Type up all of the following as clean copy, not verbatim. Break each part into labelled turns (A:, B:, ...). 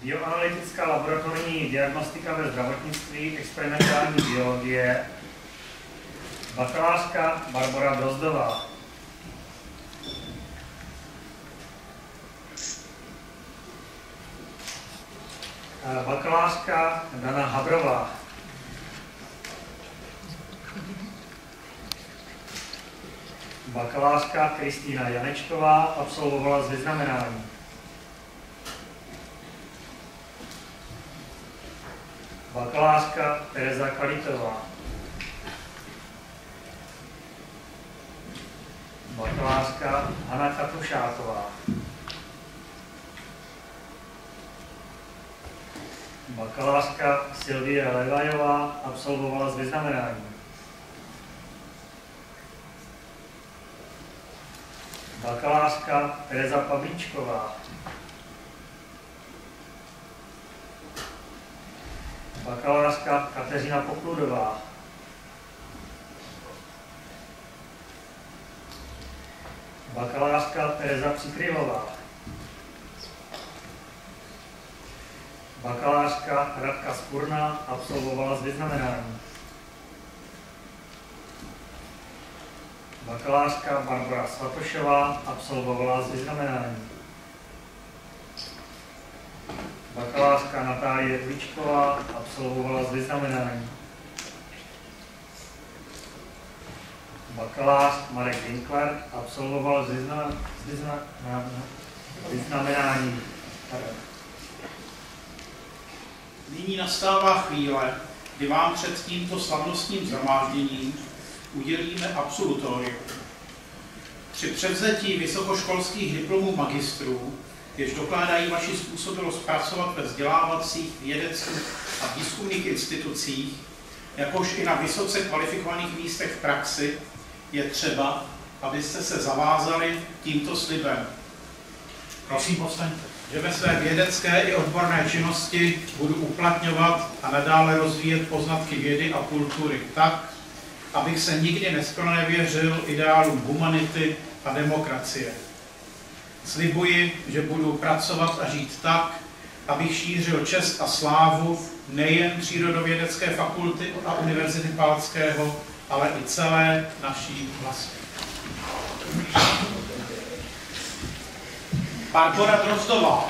A: Bioanalytická laboratorní diagnostika ve zdravotnictví, experimentální biologie, bakalářka Barbora Drozdová. Bakalářka Dana Habrová. Bakalářka Kristýna Janečková absolvovala s vyznamenáním. Bakalářka Tereza Kvalitová. Bakalářka Hana Katušáková. Bakalářka Silvie Levajová absolvovala s vyznamenáním. Bakalářka Tereza Pavlíčková. Bakalářka Kateřina Pokludová. Bakalářka Tereza Přikrylová. Bakalářka Radka Spurna absolvovala s vyznamenáním. Bakalářka Barbara Svatošová absolvovala s vyznamenáním. Bakalářka Natálie Uličková absolvovala s vyznamenáním. Bakalář Marek Winkler absolvoval s vyznamenáním.
B: Nyní nastává chvíle, kdy vám před tímto slavnostním shromážděním udělíme absolutorium. Při převzetí vysokoškolských diplomů magistrů, jež dokládají vaši způsobilost pracovat ve vzdělávacích, vědeckých a výzkumných institucích, jakož i na vysoce kvalifikovaných místech v praxi, je třeba, abyste se zavázali tímto slibem. Prosím, povstaňte. Že ve své vědecké i odborné činnosti budu uplatňovat a nadále rozvíjet poznatky vědy a kultury tak, abych se nikdy nespronevěřil ideálům humanity a demokracie. Slibuji, že budu pracovat a žít tak, abych šířil čest a slávu nejen Přírodovědecké fakulty a Univerzity Palackého, ale i celé naší vlasti. Barbora Drozdová.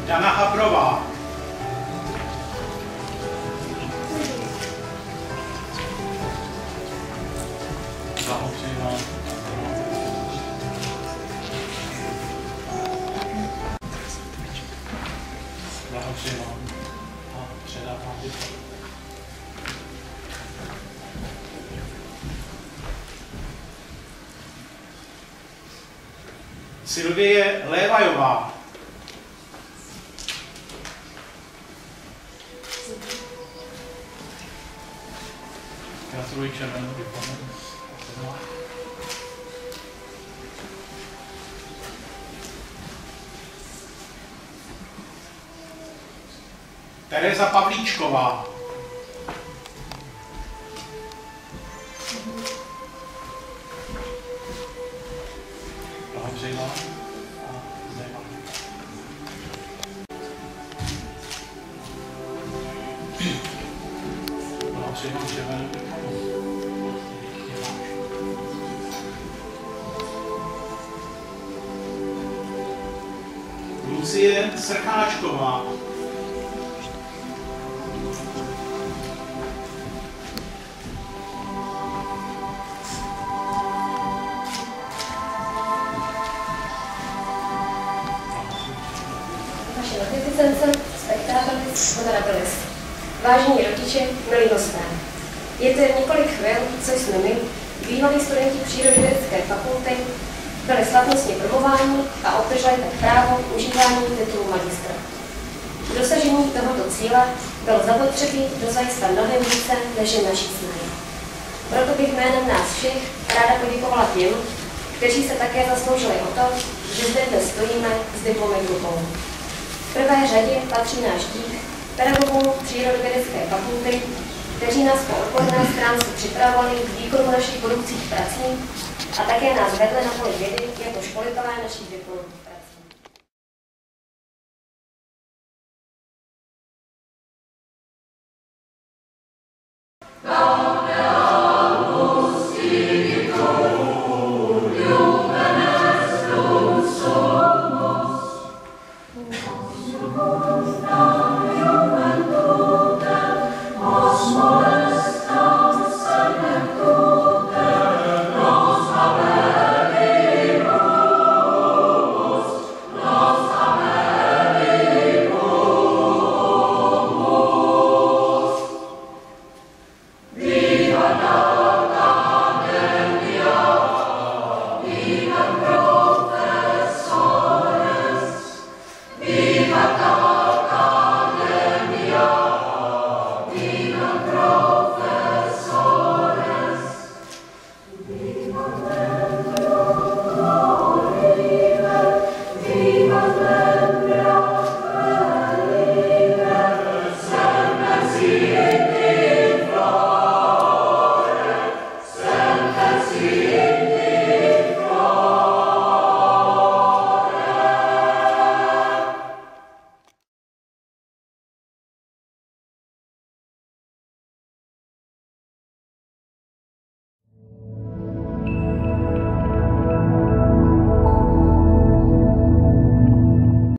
B: Dana Habrová. Silvie Levajová. Gratuluji červenou diplomu. Tereza Pavlíčková. Blahopřeji vám a zajímavý. Blahopřeji vám červenou diplomu. Lucie Srcháčková.
C: Vážení rodiče, milí hosté, je to několik chvil, co jsme my, bývalí studenti Přírodovědecké fakulty, byli slavnostně promováni a obdrželi tak právo užívání titulu magistra. K dosažení tohoto cíle bylo zapotřebí dozajista mnohem více než jen naší snahy. Proto bych jménem nás všech ráda poděkovala těm, kteří se také zasloužili o to, že zde dnes stojíme s diplomem v rukou. V prvé řadě patří náš dík pedagogům Přírodovědecké fakulty, kteří nás po odborné stránce připravovali k výkonu našich budoucích prací a také nás vedli na poli vědy jako školitelé našich diplomů.